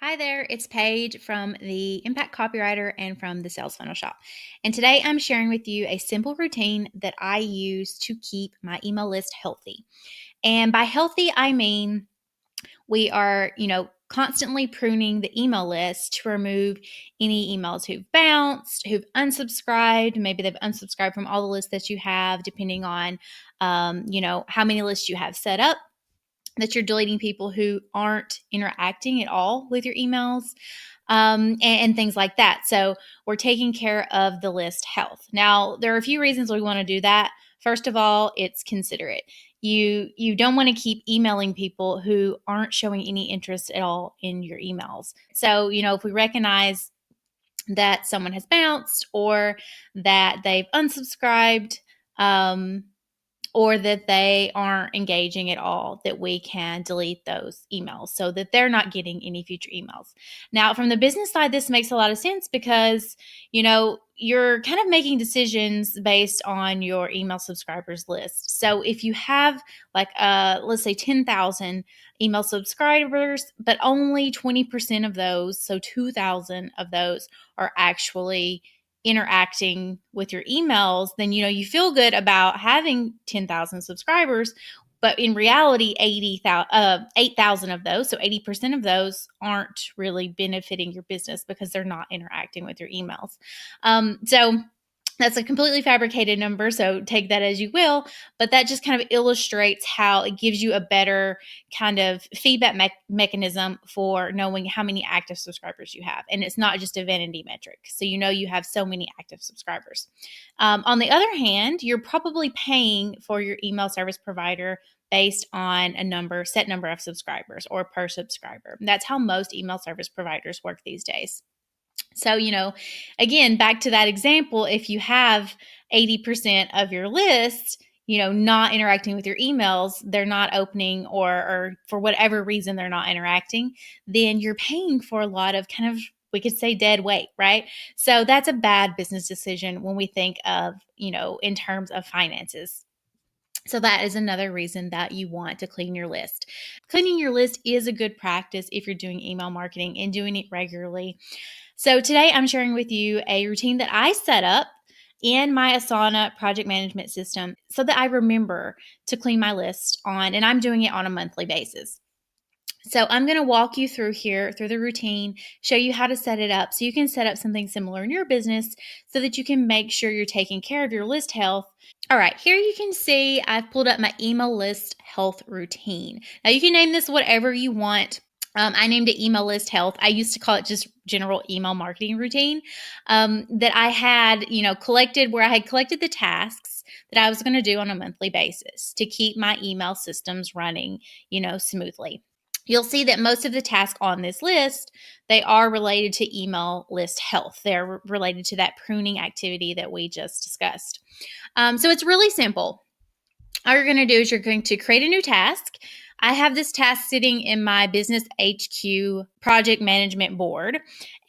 Hi there, it's Paige from the Impact Copywriter and from the Sales Funnel Shop. And today I'm sharing with you a simple routine that I use to keep my email list healthy. And by healthy, I mean we are, constantly pruning the email list to remove any emails who've bounced, who've unsubscribed. Maybe they've unsubscribed from all the lists that you have, depending on, how many lists you have set up, that you're deleting people who aren't interacting at all with your emails, and things like that. So we're taking care of the list health. Now, there are a few reasons we want to do that. First of all, it's considerate. You don't want to keep emailing people who aren't showing any interest at all in your emails. So, if we recognize that someone has bounced or that they've unsubscribed, um, or that they aren't engaging at all, that we can delete those emails so that they're not getting any future emails. Now, from the business side, this makes a lot of sense because, you're kind of making decisions based on your email subscribers list. So if you have let's say 10,000 email subscribers, but only 20% of those, so 2,000 of those are actually interacting with your emails, then you feel good about having 10,000 subscribers, but in reality 8,000 of those, so 80% of those, aren't really benefiting your business because they're not interacting with your emails. So that's a completely fabricated number, so take that as you will, but that just kind of illustrates how it gives you a better kind of feedback mechanism for knowing how many active subscribers you have. And it's not just a vanity metric. So you have so many active subscribers. On the other hand, you're probably paying for your email service provider based on a set number of subscribers or per subscriber. That's how most email service providers work these days. So, again, back to that example, if you have 80% of your list, not interacting with your emails, they're not opening, or for whatever reason they're not interacting, then you're paying for a lot of kind of, we could say, dead weight, right? So that's a bad business decision when we think of, in terms of finances. So that is another reason that you want to clean your list. Cleaning your list is a good practice if you're doing email marketing and doing it regularly. So today I'm sharing with you a routine that I set up in my Asana project management system so that I remember to clean my list and I'm doing it on a monthly basis. So I'm going to walk you through the routine, show you how to set it up so you can set up something similar in your business so that you can make sure you're taking care of your list health. All right, here you can see I've pulled up my email list health routine. Now you can name this whatever you want. I named it email list health. I used to call it just general email marketing routine, that I had, collected, where I had collected the tasks that I was going to do on a monthly basis to keep my email systems running, smoothly. You'll see that most of the tasks on this list, they are related to email list health. They're related to that pruning activity that we just discussed. So it's really simple. All you're going to do is you're going to create a new task. I have this task sitting in my Business HQ project management board.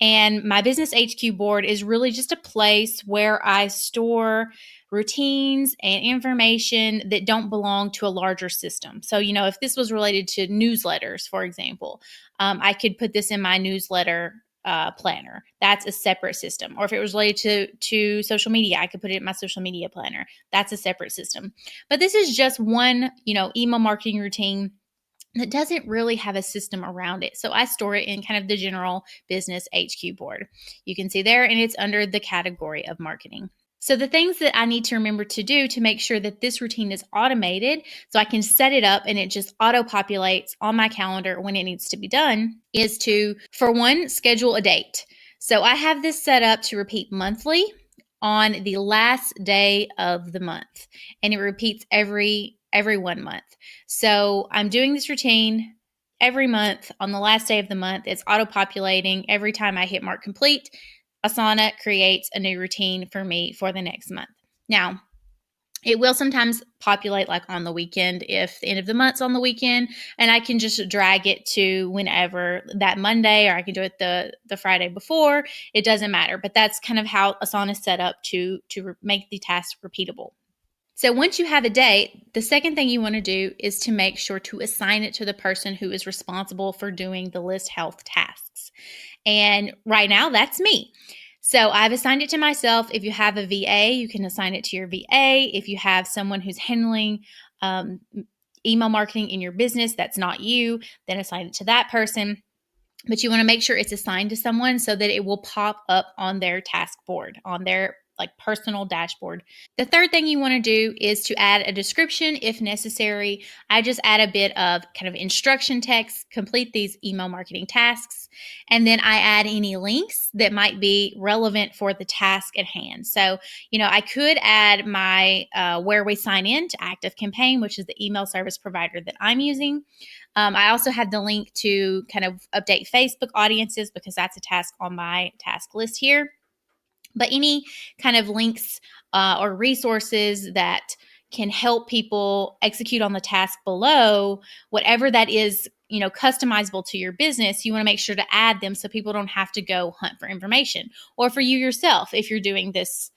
And my Business HQ board is really just a place where I store routines and information that don't belong to a larger system. So, if this was related to newsletters, for example, I could put this in my newsletter planner. That's a separate system. Or if it was related to social media, I could put it in my social media planner. That's a separate system. But this is just one, email marketing routine that doesn't really have a system around it. So I store it in kind of the general Business HQ board. You can see there, and it's under the category of marketing. So the things that I need to remember to do to make sure that this routine is automated, so I can set it up and it just auto-populates on my calendar when it needs to be done, is to, for one, schedule a date. So I have this set up to repeat monthly on the last day of the month, and it repeats every 1 month. So I'm doing this routine every month on the last day of the month. It's auto-populating every time I hit mark complete. Asana creates a new routine for me for the next month. Now, it will sometimes populate like on the weekend if the end of the month's on the weekend, and I can just drag it to whenever, that Monday, or I can do it the Friday before. It doesn't matter, but that's kind of how Asana is set up to make the task repeatable. So once you have a date, the second thing you want to do is to make sure to assign it to the person who is responsible for doing the list health tasks. And right now, that's me. So I've assigned it to myself. If you have a VA, you can assign it to your VA. If you have someone who's handling email marketing in your business that's not you, then assign it to that person. But you want to make sure it's assigned to someone so that it will pop up on their task board, on their like personal dashboard. The third thing you want to do is to add a description if necessary. I just add a bit of kind of instruction text, complete these email marketing tasks, and then I add any links that might be relevant for the task at hand. So, I could add my where we sign in to ActiveCampaign, which is the email service provider that I'm using. I also have the link to kind of update Facebook audiences because that's a task on my task list here. But any kind of links or resources that can help people execute on the task below, whatever that is, customizable to your business, you want to make sure to add them so people don't have to go hunt for information. Or for you yourself, if you're doing this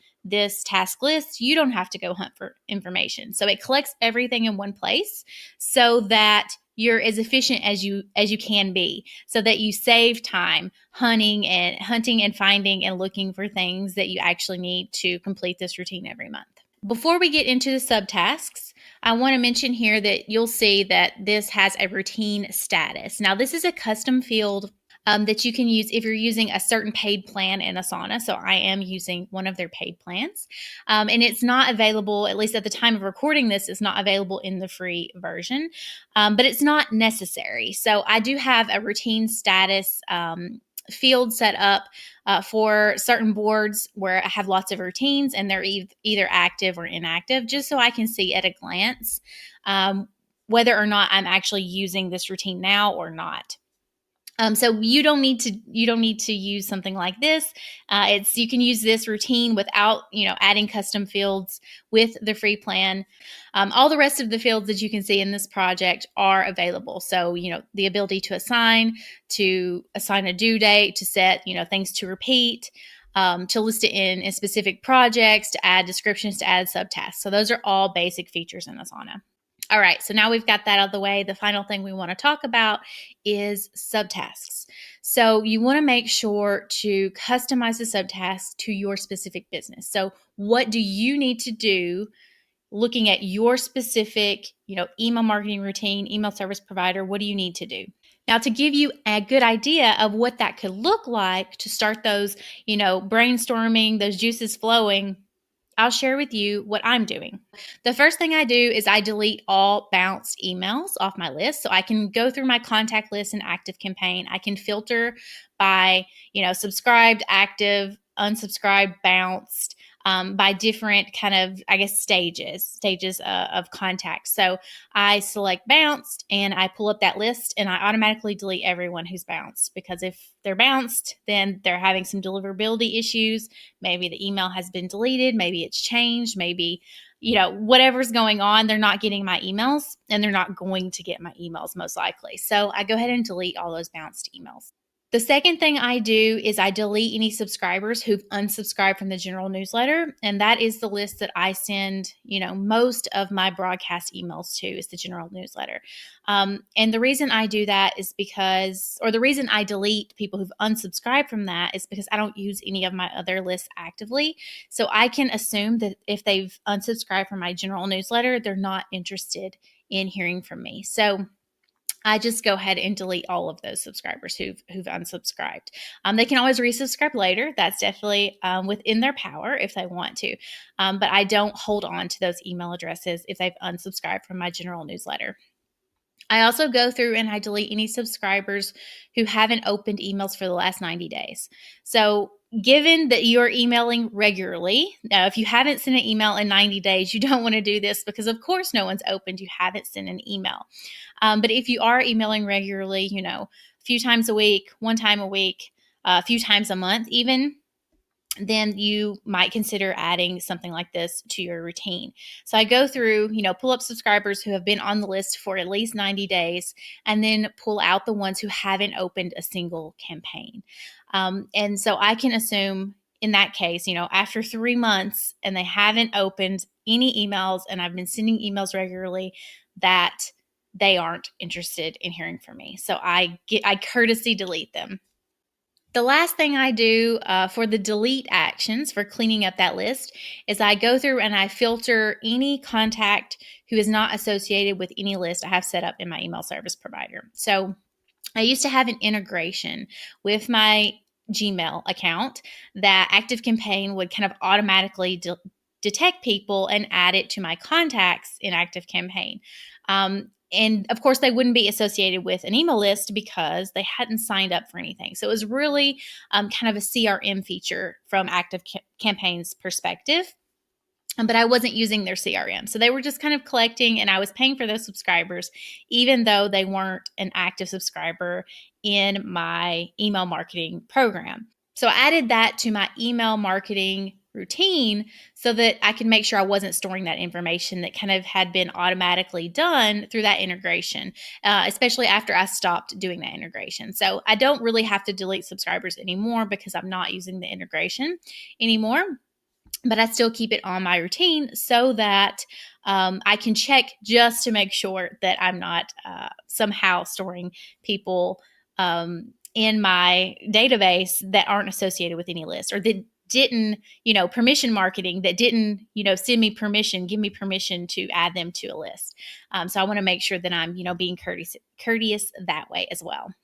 task list, you don't have to go hunt for information. So it collects everything in one place so that you're as efficient as you can be, so that you save time hunting and finding and looking for things that you actually need to complete this routine every month. Before we get into the subtasks, I want to mention here that you'll see that this has a routine status. Now, this is a custom field that you can use if you're using a certain paid plan in Asana. So I am using one of their paid plans. And it's not available, at least at the time of recording this, it's not available in the free version, but it's not necessary. So I do have a routine status field set up for certain boards where I have lots of routines and they're either active or inactive, just so I can see at a glance whether or not I'm actually using this routine now or not. So you don't need to use something like this. You can use this routine without adding custom fields with the free plan. All the rest of the fields that you can see in this project are available. So the ability to assign a due date, to set things to repeat. To list it in specific projects, to add descriptions, to add subtasks. So those are all basic features in Asana. All right, so now we've got that out of the way. The final thing we want to talk about is subtasks. So you want to make sure to customize the subtasks to your specific business. So what do you need to do looking at your specific, email marketing routine, email service provider? What do you need to do? Now, to give you a good idea of what that could look like to start those, brainstorming, those juices flowing, I'll share with you what I'm doing. The first thing I do is I delete all bounced emails off my list. So I can go through my contact list in ActiveCampaign. I can filter by, subscribed, active, unsubscribed, bounced, by different kind of, stages of contact. So I select bounced and I pull up that list and I automatically delete everyone who's bounced, because if they're bounced, then they're having some deliverability issues. Maybe the email has been deleted. Maybe it's changed. Maybe, whatever's going on, they're not getting my emails and they're not going to get my emails most likely. So I go ahead and delete all those bounced emails. The second thing I do is I delete any subscribers who've unsubscribed from the general newsletter. And that is the list that I send, most of my broadcast emails to, is the general newsletter. And the reason I do that is the reason I delete people who've unsubscribed from that is because I don't use any of my other lists actively. So I can assume that if they've unsubscribed from my general newsletter, they're not interested in hearing from me. So I just go ahead and delete all of those subscribers who've unsubscribed. They can always resubscribe later. That's definitely within their power if they want to. But I don't hold on to those email addresses if they've unsubscribed from my general newsletter. I also go through and I delete any subscribers who haven't opened emails for the last 90 days. So given that you're emailing regularly, now if you haven't sent an email in 90 days, you don't want to do this because of course no one's opened, you haven't sent an email. But if you are emailing regularly, a few times a week, one time a week, a few times a month even, then you might consider adding something like this to your routine. So I go through, pull up subscribers who have been on the list for at least 90 days, and then pull out the ones who haven't opened a single campaign. And so I can assume in that case, after 3 months and they haven't opened any emails and I've been sending emails regularly, that they aren't interested in hearing from me. So I courtesy delete them. The last thing I do for the delete actions for cleaning up that list is I go through and I filter any contact who is not associated with any list I have set up in my email service provider. So I used to have an integration with my Gmail account that ActiveCampaign would kind of automatically detect people and add it to my contacts in ActiveCampaign. And of course, they wouldn't be associated with an email list because they hadn't signed up for anything. So it was really kind of a CRM feature from ActiveCampaign's perspective. But I wasn't using their CRM. So they were just kind of collecting, and I was paying for those subscribers, even though they weren't an active subscriber in my email marketing program. So I added that to my email marketing routine so that I could make sure I wasn't storing that information that kind of had been automatically done through that integration, especially after I stopped doing that integration. So I don't really have to delete subscribers anymore because I'm not using the integration anymore. But I still keep it on my routine so that I can check just to make sure that I'm not somehow storing people in my database that aren't associated with any list or that didn't, permission marketing that didn't, send me permission, give me permission to add them to a list. So I want to make sure that I'm, being courteous that way as well.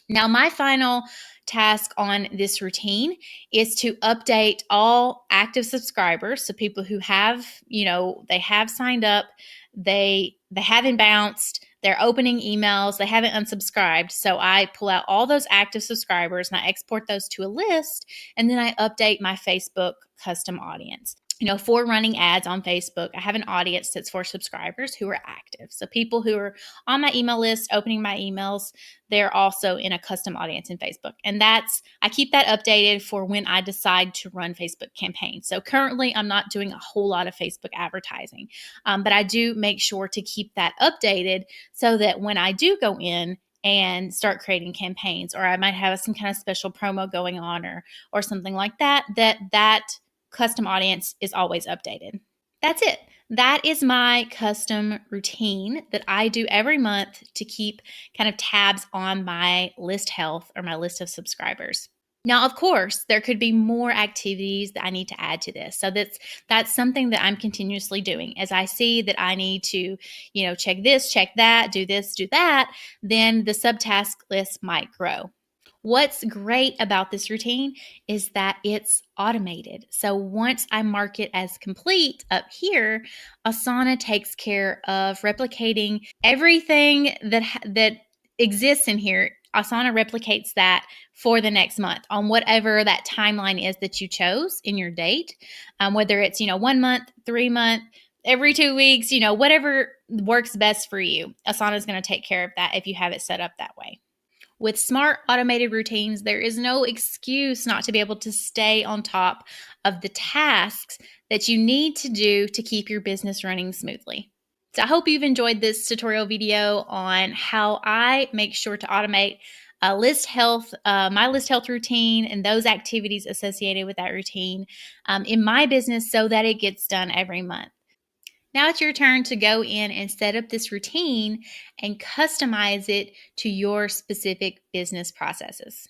Now, my final task on this routine is to update all active subscribers. So people who have, they have signed up, they haven't bounced, they're opening emails, they haven't unsubscribed. So I pull out all those active subscribers and I export those to a list, and then I update my Facebook custom audience. For running ads on Facebook, I have an audience that's for subscribers who are active. So people who are on my email list, opening my emails, they're also in a custom audience in Facebook. And I keep that updated for when I decide to run Facebook campaigns. So currently I'm not doing a whole lot of Facebook advertising, but I do make sure to keep that updated so that when I do go in and start creating campaigns, or I might have some kind of special promo going on or something like that custom audience is always updated. That's it. That is my custom routine that I do every month to keep kind of tabs on my list health or my list of subscribers. Now, of course, there could be more activities that I need to add to this. So that's something that I'm continuously doing. As I see that I need to, check this, check that, do this, do that, then the subtask list might grow. What's great about this routine is that it's automated. So once I mark it as complete up here, Asana takes care of replicating everything that exists in here. Asana replicates that for the next month on whatever that timeline is that you chose in your date, whether it's 1 month, 3 month, every 2 weeks, whatever works best for you. Asana is going to take care of that if you have it set up that way. With smart automated routines, there is no excuse not to be able to stay on top of the tasks that you need to do to keep your business running smoothly. So I hope you've enjoyed this tutorial video on how I make sure to automate my list health routine and those activities associated with that routine in my business so that it gets done every month. Now it's your turn to go in and set up this routine and customize it to your specific business processes.